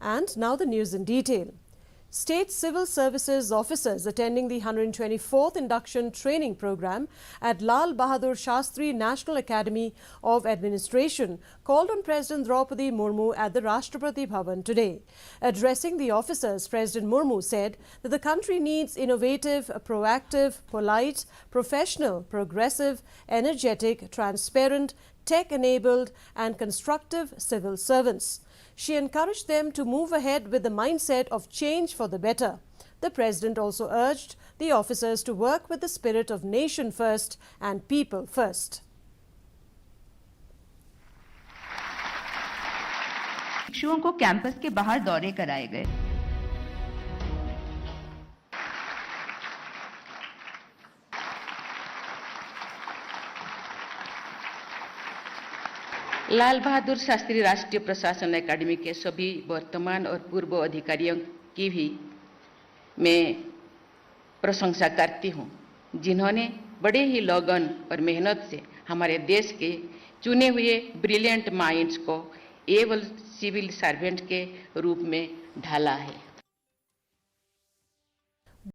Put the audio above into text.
And now the news in detail. State civil services officers attending the 124th Induction Training Program at Lal Bahadur Shastri National Academy of Administration called on President Murmu at the Rashtrapati Bhavan today. Addressing the officers, President Murmu said that the country needs innovative, proactive, polite, professional, progressive, energetic, transparent, tech-enabled and constructive civil servants. She encouraged them to move ahead with the mindset of change for the better. The President also urged the officers to work with the spirit of nation first and people first. शिक्षकों को campus के बाहर दौरे कराए गए। लाल बहादुर शास्त्री राष्ट्रीय प्रशासन अकादमी के सभी वर्तमान और पूर्व अधिकारियों की भी मैं प्रशंसा करती हूं, जिन्होंने बड़े ही लगन और मेहनत से हमारे देश के चुने हुए ब्रिलियंट माइंड्स को एबल सिविल सर्वेंट के रूप में ढाला है।